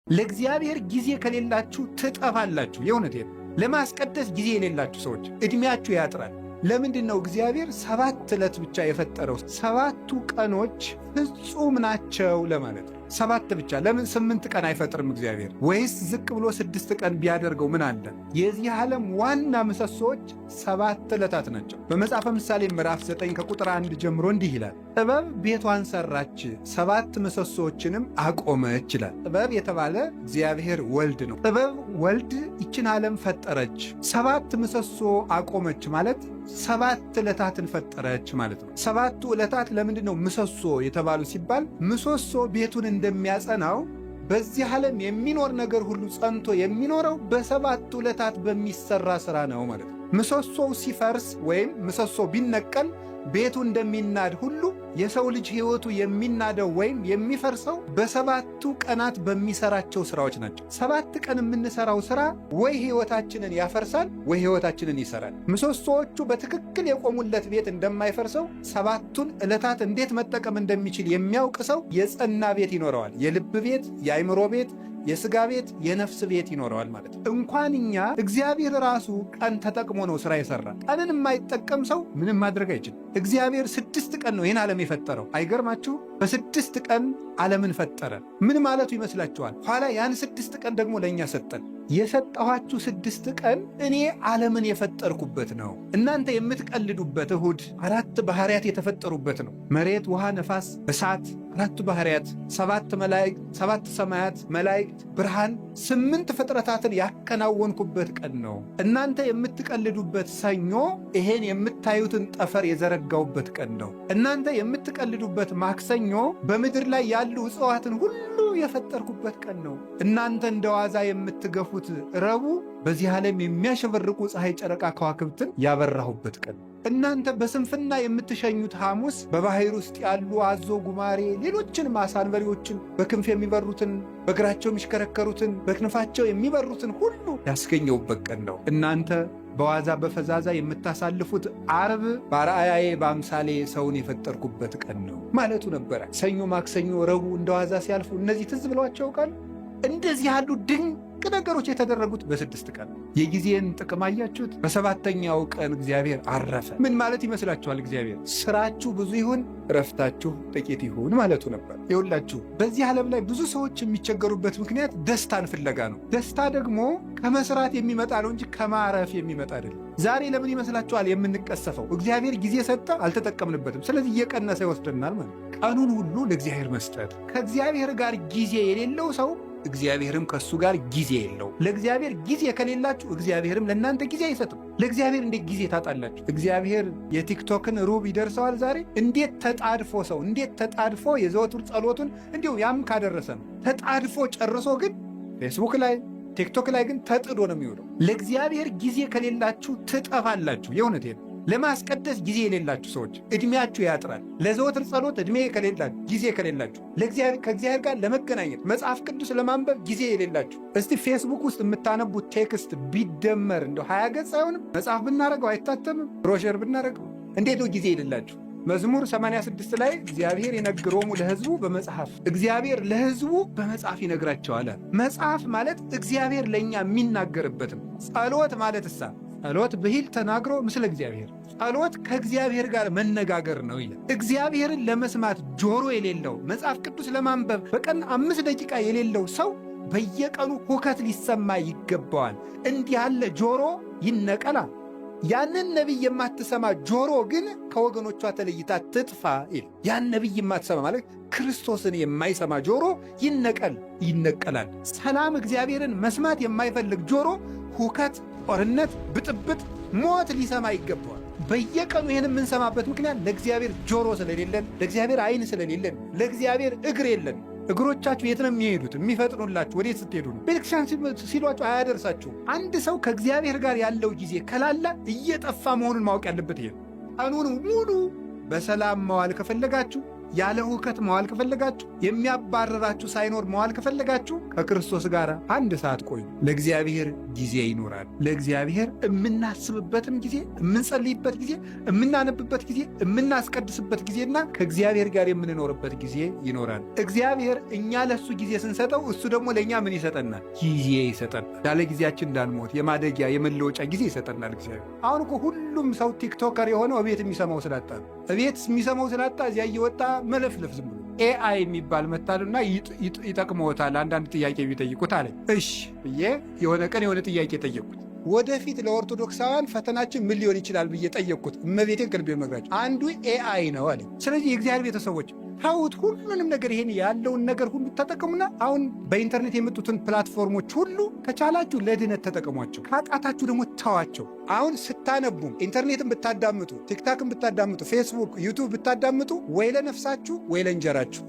ለእግዚአብሔር ጊዜ ከሌላችሁ ትጠፋላችሁ። የእውነቴን ለማስቀደስ ጊዜ የሌላችሁ ሰዎች ዕድሜያችሁ ያጥራል። ለምንድን ነው እግዚአብሔር 7 ዕለት ብቻ የፈጠረው? 7ቱ ቀኖች ፍጹም ናቸው ለማለት ነው። 7 ብቻ። ለምን 8 ቀን አይፈጥርም እግዚአብሔር? ወይስ ዝቅ ብሎ 6 ቀን ቢያደርገው ምን አለ? የዚህ ዓለም ዋና ምሰሶዎች 7 ዕለታት ናቸው። በመጽሐፈ ምሳሌ ምዕራፍ 9 ከቁጥር 1 ጀምሮ እንዲህ ይላል፣ ጥበብ ቤቷን ሰራች፣ 7 ምሰሶዎችንም አቆመች ይላል። ጥበብ የተባለ እግዚአብሔር ወልድ ነው። ጥበብ ወልድ ይችን ዓለም ፈጠረች፣ 7 ምሰሶ አቆመች ማለት 7 ዕለታትን ፈጠረች ማለት ነው። 7ቱ ዕለታት ለምንድን ነው ምሰሶ የተባሉ ሲባል ምሰሶ ቤቱን እንደሚያጸናው በዚህ ዓለም የሚኖር ነገር ሁሉ ጸንቶ የሚኖረው በ7ቱ ዕለታት በሚሰራ ሥራ ነው ማለት ነው። ምሰሶው ሲፈርስ ወይም ምሰሶ ቢነቀል ቤቱ እንደሚናድ ሁሉ የሰው ልጅ ሕይወቱ የሚናደው ወይም የሚፈርሰው በ7ቱ ቀናት በሚሰራቸው ሥራዎች ናቸው። 7 ቀን የምንሰራው ሥራ ወይ ሕይወታችንን ያፈርሳል ወይ ሕይወታችንን ይሰራል። ምሰሶዎቹ በትክክል የቆሙለት ቤት እንደማይፈርሰው 7ቱን ዕለታት እንዴት መጠቀም እንደሚችል የሚያውቅ ሰው የጸና ቤት ይኖረዋል። የልብ ቤት፣ የአእምሮ ቤት፣ የሥጋ ቤት፣ የነፍስ ቤት ይኖረዋል ማለት ነው። እንኳን እኛ እግዚአብሔር ራሱ ቀን ተጠቅሞ ነው ሥራ የሠራ። ቀንን የማይጠቀም ሰው ምንም ማድረግ አይችልም። እግዚአብሔር 6 ቀን ነው ይህን ዓለም የፈጠረው። አይገርማችሁ? በ6 ቀን ዓለምን ፈጠረ። ምን ማለቱ ይመስላችኋል? ኋላ ያን 6 ቀን ደግሞ ለእኛ ሰጠን። የሰጠኋችሁ 6 ቀን እኔ ዓለምን የፈጠርኩበት ነው። እናንተ የምትቀልዱበት እሁድ 4 ባሕርያት የተፈጠሩበት ነው። መሬት፣ ውሃ፣ ነፋስ፣ እሳት፣ 4 ባሕርያት፣ 7 መላእክት፣ 7 ሰማያት፣ መላእክት፣ ብርሃን፣ 8 ፍጥረታትን ያከናወንኩበት ቀን ነው። እናንተ የምትቀልዱበት ሰኞ ይሄን የምታዩትን ጠፈር የዘረጋውበት ቀን ነው። እናንተ የምትቀልዱበት ማክሰኞ በምድር ላይ ያሉ እጽዋትን ሁሉ የፈጠርኩበት ቀን ነው። እናንተ እንደ ዋዛ የምትገፉት ረቡዕ በዚህ ዓለም የሚያሸበርቁ ፀሐይ፣ ጨረቃ፣ ከዋክብትን ያበራሁበት ቀን ነው። እናንተ በስንፍና የምትሸኙት ሐሙስ በባሕር ውስጥ ያሉ አዞ፣ ጉማሬ፣ ሌሎችንም ዓሣ አንበሪዎችን፣ በክንፍ የሚበሩትን፣ በእግራቸው የሚሽከረከሩትን፣ በክንፋቸው የሚበሩትን ሁሉ ያስገኘሁበት ቀን ነው። እናንተ በዋዛ በፈዛዛ የምታሳልፉት ዓርብ በአርአያዬ በአምሳሌ ሰውን የፈጠርኩበት ቀን ነው ማለቱ ነበረ። ሰኞ፣ ማክሰኞ፣ ረቡዕ እንደ ዋዛ ሲያልፉ እነዚህ ትዝ ብሏቸው ያውቃሉ? እንደዚህ ያሉ ድንቅ ነገሮች የተደረጉት በ6 ቀን። የጊዜን ጥቅም አያችሁት? በ7ተኛው ቀን እግዚአብሔር አረፈ። ምን ማለት ይመስላችኋል? እግዚአብሔር ስራችሁ ብዙ ይሁን እረፍታችሁ ጥቂት ይሁን ማለቱ ነበር። ይኸውላችሁ በዚህ ዓለም ላይ ብዙ ሰዎች የሚቸገሩበት ምክንያት ደስታን ፍለጋ ነው። ደስታ ደግሞ ከመስራት የሚመጣ ነው እንጂ ከማረፍ የሚመጣ አይደለም። ዛሬ ለምን ይመስላችኋል የምንቀሰፈው? እግዚአብሔር ጊዜ ሰጠ፣ አልተጠቀምንበትም። ስለዚህ እየቀነሰ ይወስደናል ማለት። ቀኑን ሁሉ ለእግዚአብሔር መስጠት። ከእግዚአብሔር ጋር ጊዜ የሌለው ሰው እግዚአብሔርም ከእሱ ጋር ጊዜ የለው። ለእግዚአብሔር ጊዜ ከሌላችሁ እግዚአብሔርም ለእናንተ ጊዜ አይሰጥም። ለእግዚአብሔር እንዴት ጊዜ ታጣላችሁ? እግዚአብሔር የቲክቶክን ሩብ ይደርሰዋል ዛሬ። እንዴት ተጣድፎ ሰው እንዴት ተጣድፎ የዘወትር ጸሎቱን እንዲሁ ያም ካደረሰ ነው። ተጣድፎ ጨርሶ ግን ፌስቡክ ላይ ቲክቶክ ላይ ግን ተጥዶ ነው የሚውለው። ለእግዚአብሔር ጊዜ ከሌላችሁ ትጠፋላችሁ። የእውነቴን ለማስቀደስ ጊዜ የሌላችሁ ሰዎች ዕድሜያችሁ ያጥራል። ለዘወትር ጸሎት ዕድሜ ከሌላችሁ፣ ጊዜ ከሌላችሁ፣ ከእግዚአብሔር ጋር ለመገናኘት መጽሐፍ ቅዱስ ለማንበብ ጊዜ የሌላችሁ፣ እስቲ ፌስቡክ ውስጥ የምታነቡት ቴክስት ቢደመር እንደ 20 ገጽ አይሆንም? መጽሐፍ ብናረገው አይታተምም? ብሮሸር ብናረገው እንዴት ነው ጊዜ የሌላችሁ? መዝሙር 86 ላይ እግዚአብሔር ይነግሮሙ ለሕዝቡ በመጽሐፍ፣ እግዚአብሔር ለሕዝቡ በመጽሐፍ ይነግራቸዋል። መጽሐፍ ማለት እግዚአብሔር ለእኛ የሚናገርበትም። ጸሎት ማለት እሳ ጸሎት ብሂል ተናግሮ ምስለ እግዚአብሔር፣ ጸሎት ከእግዚአብሔር ጋር መነጋገር ነው ይላል። እግዚአብሔርን ለመስማት ጆሮ የሌለው መጽሐፍ ቅዱስ ለማንበብ በቀን 5 ደቂቃ የሌለው ሰው በየቀኑ ሁከት ሊሰማ ይገባዋል። እንዲህ ያለ ጆሮ ይነቀላል። ያንን ነቢይ የማትሰማ ጆሮ ግን ከወገኖቿ ተለይታ ትጥፋ ይል። ያን ነቢይ የማትሰማ ማለት ክርስቶስን የማይሰማ ጆሮ ይነቀላል። ሰላም እግዚአብሔርን መስማት የማይፈልግ ጆሮ ሁከት፣ ጦርነት፣ ብጥብጥ፣ ሞት ሊሰማ ይገባዋል። በየቀኑ ይህን የምንሰማበት ምክንያት ለእግዚአብሔር ጆሮ ስለሌለን፣ ለእግዚአብሔር ዓይን ስለሌለን፣ ለእግዚአብሔር እግር የለን። እግሮቻችሁ የት ነው የሚሄዱት? የሚፈጥኑላችሁ ወዴት ስትሄዱ ነው? ቤተክርስቲያን ሲሏችሁ አያደርሳችሁ። አንድ ሰው ከእግዚአብሔር ጋር ያለው ጊዜ ከላላ እየጠፋ መሆኑን ማወቅ ያለበት ይሄ። ቀኑን ሙሉ በሰላም መዋል ከፈለጋችሁ ያለ ሁከት መዋል ከፈለጋችሁ፣ የሚያባረራችሁ ሳይኖር መዋል ከፈለጋችሁ ከክርስቶስ ጋር 1 ሰዓት ቆዩ። ለእግዚአብሔር ጊዜ ይኖራል። ለእግዚአብሔር የምናስብበትም ጊዜ፣ የምንጸልይበት ጊዜ፣ የምናነብበት ጊዜ፣ የምናስቀድስበት ጊዜና ከእግዚአብሔር ጋር የምንኖርበት ጊዜ ይኖራል። እግዚአብሔር እኛ ለእሱ ጊዜ ስንሰጠው እሱ ደግሞ ለእኛ ምን ይሰጠናል? ጊዜ ይሰጠናል። ያለ ጊዜያችን እንዳንሞት የማደጊያ የመለወጫ ጊዜ ይሰጠናል እግዚአብሔር። አሁን እኮ ሁሉም ሰው ቲክቶከር የሆነው እቤት የሚሰማው ስላጣ ነው። እቤት የሚሰማው ስላጣ እዚያ እየወጣ መለፍለፍ ዝም ብሎ ኤአይ የሚባል መታልና ይጠቅመዎታል አንዳንድ ጥያቄ ቢጠይቁት አለኝ። እሺ ብዬ የሆነ ቀን የሆነ ጥያቄ ጠየቅኩት። ወደፊት ለኦርቶዶክሳውያን ፈተናችን ምን ሊሆን ይችላል ብዬ ጠየቅኩት። እመቤቴን ከልቤ መግራቸው አንዱ ኤአይ ነው አለኝ። ስለዚህ የእግዚአብሔር ቤተሰቦች ታውት ሁሉንም ነገር ይሄን ያለውን ነገር ሁሉ ተጠቀሙና አሁን በኢንተርኔት የመጡትን ፕላትፎርሞች ሁሉ ከቻላችሁ ለድነት ተጠቀሟቸው፣ ካቃታችሁ ደግሞ ተዋቸው። አሁን ስታነቡም ኢንተርኔትን ብታዳምጡ፣ ቲክታክን ብታዳምጡ፣ ፌስቡክ፣ ዩቱብ ብታዳምጡ ወይ ለነፍሳችሁ ወይ ለእንጀራችሁ